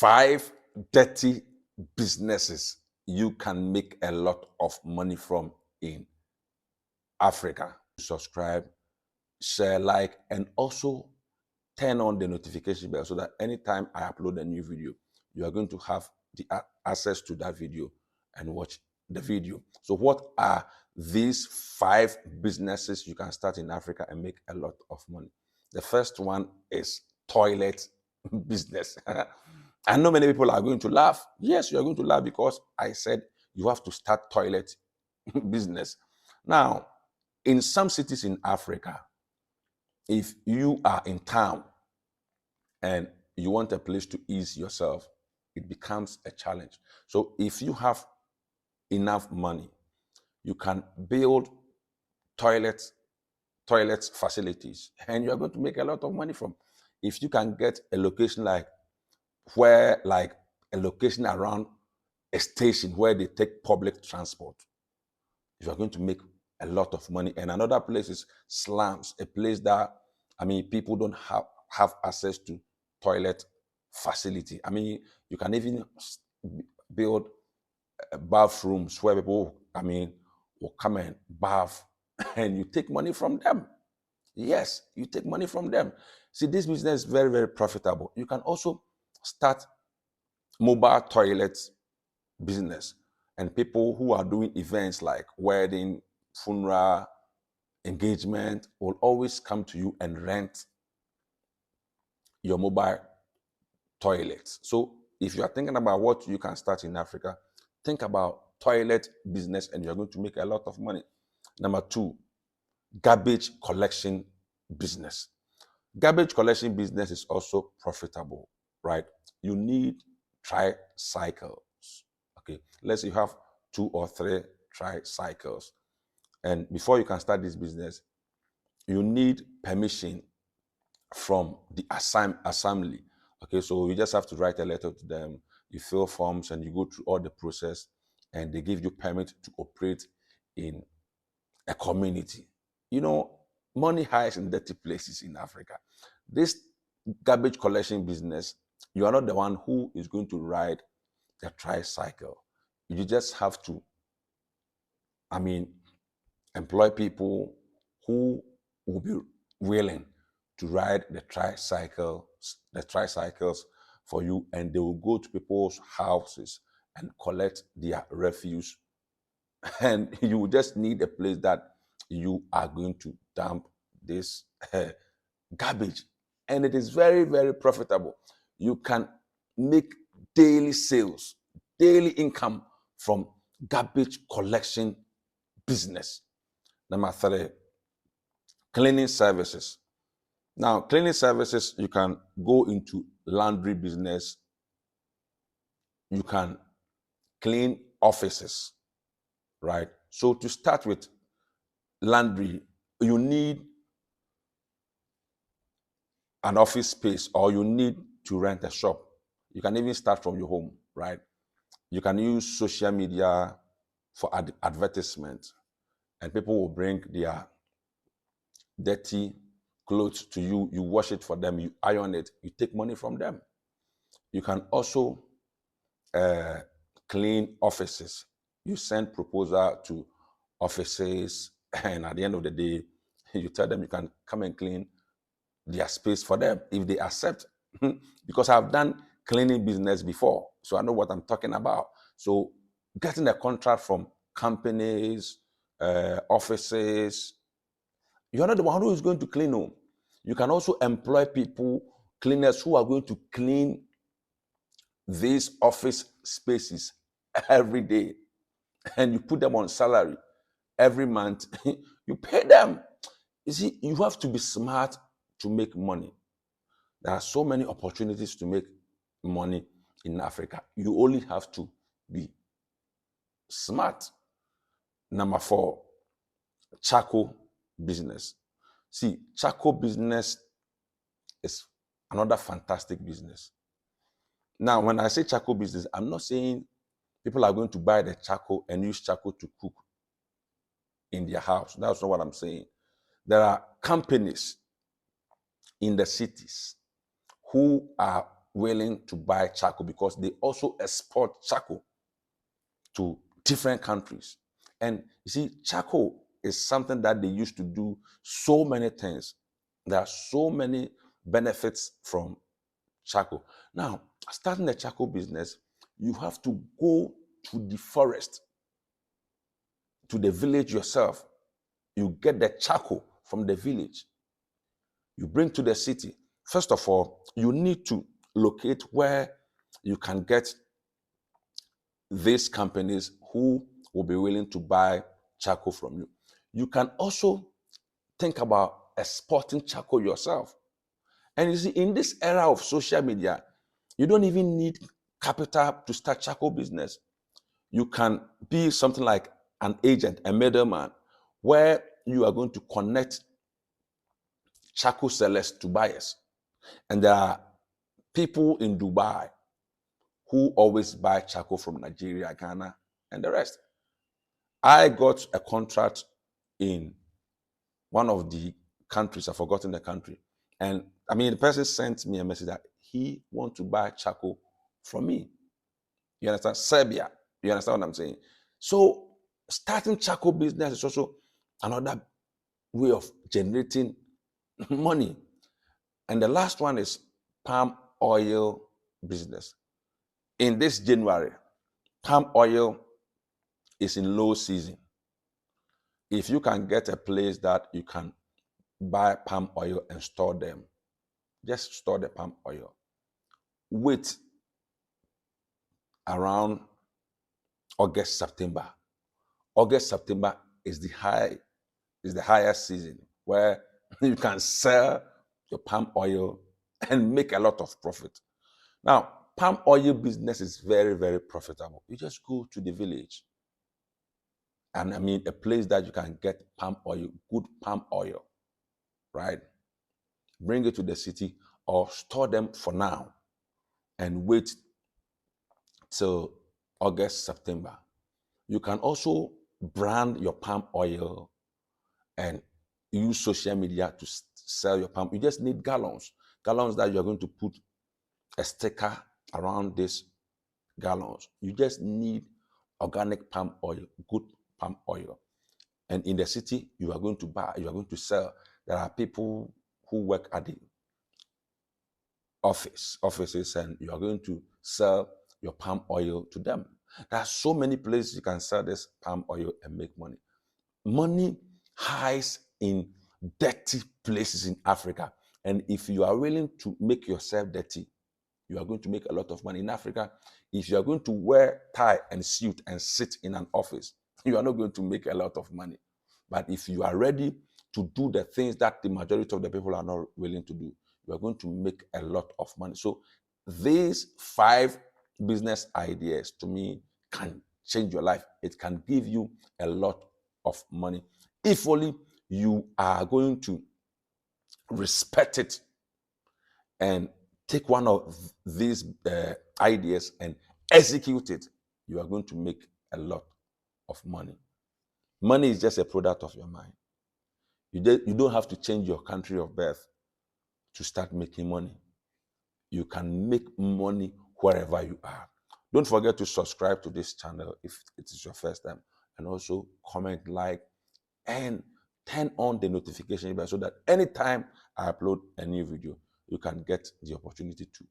5 dirty businesses you can make a lot of money from in Africa. Subscribe, share, like, and also turn on the notification bell so that anytime I upload a new video, you are going to have the access to that video and watch the video. So what are these 5 businesses you can start in Africa and make a lot of money? The first one is toilet business. I know many people are going to laugh. Yes, you are going to laugh because I said you have to start toilet business. Now, in some cities in Africa, if you are in town and you want a place to ease yourself, it becomes a challenge. So if you have enough money, you can build toilet facilities and you're going to make a lot of money from. If you can get a location like a location around a station where they take public transport, you are going to make a lot of money. And another place is slums, a place that, people don't have access to toilet facility. You can even build bathrooms where people, will come and bath and you take money from them. Yes, you take money from them. See, this business is very, very profitable. You can also start mobile toilet business, and people who are doing events like wedding, funeral, engagement will always come to you and rent your mobile toilets. So if you are thinking about what you can start in Africa, think about toilet business and you're going to make a lot of money. Number 2, garbage collection business. Garbage collection business is also profitable, right? You need tricycles. Okay, let's say you have 2 or 3 tricycles. And before you can start this business, you need permission from the assembly. Okay, so you just have to write a letter to them, you fill forms, and you go through all the process, and they give you permit to operate in a community. Money hides in dirty places in Africa. This garbage collection business, you are not the one who is going to ride the tricycle. You just have to, employ people who will be willing to ride the tricycles for you, and they will go to people's houses and collect their refuse. And you will just need a place that you are going to dump this garbage. And it is very, very profitable. You can make daily sales, daily income from garbage collection business. Number 3, cleaning services. Now, cleaning services, you can go into laundry business. You can clean offices, right? So to start with laundry, you need an office space or you need to rent a shop. You can even start from your home, right? You can use social media for advertisement, and people will bring their dirty clothes to you. You wash it for them, you iron it, you take money from them. You can also clean offices. You send proposal to offices, and at the end of the day, you tell them you can come and clean their space for them if they accept. Because I've done cleaning business before, so I know what I'm talking about. So getting a contract from companies, offices, you're not the one who is going to clean home. You can also employ people, cleaners, who are going to clean these office spaces every day, and you put them on salary every month. You pay them. You see, you have to be smart to make money. There are so many opportunities to make money in Africa. You only have to be smart. Number 4, charcoal business. See, charcoal business is another fantastic business. Now, when I say charcoal business, I'm not saying people are going to buy the charcoal and use charcoal to cook in their house. That's not what I'm saying. There are companies in the cities who are willing to buy charcoal because they also export charcoal to different countries. And you see, charcoal is something that they used to do so many things. There are so many benefits from charcoal. Now, starting a charcoal business, you have to go to the forest, to the village yourself. You get the charcoal from the village. You bring to the city. First of all, you need to locate where you can get these companies who will be willing to buy charcoal from you. You can also think about exporting charcoal yourself. And you see, in this era of social media, you don't even need capital to start charcoal business. You can be something like an agent, a middleman, where you are going to connect charcoal sellers to buyers. And there are people in Dubai who always buy charcoal from Nigeria, Ghana, and the rest. I got a contract in one of the countries, I've forgotten the country. And I mean, the person sent me a message that he wants to buy charcoal from me. You understand? Serbia. You understand what I'm saying? So starting charcoal business is also another way of generating money. And the last one is palm oil business. In this January, palm oil is in low season. If you can get a place that you can buy palm oil and store them, just store the palm oil. Wait around August, September. August, September is the highest season where you can sell your palm oil and make a lot of profit. Now, palm oil business is very, very profitable. You just go to the village, and I mean a place that you can get palm oil, good palm oil, right? Bring it to the city or store them for now and wait till August, September. You can also brand your palm oil and use social media to sell your palm. You just need gallons that you're going to put a sticker around these gallons. You just need organic palm oil, good palm oil. And in the city, you are going to sell. There are people who work at the offices, and you are going to sell your palm oil to them. There are so many places you can sell this palm oil and make money. Money hides in dirty places in Africa. And if you are willing to make yourself dirty, you are going to make a lot of money in Africa. If you are going to wear tie and suit and sit in an office, you are not going to make a lot of money. But if you are ready to do the things that the majority of the people are not willing to do, you are going to make a lot of money. So these 5 business ideas to me can change your life. It can give you a lot of money. If only you are going to respect it and take one of these ideas and execute it, you are going to make a lot of money. Money is just a product of your mind. You don't have to change your country of birth to start making money. You can make money wherever you are. Don't forget to subscribe to this channel if it is your first time, and also comment, like, and turn on the notification bell so that anytime I upload a new video, you can get the opportunity to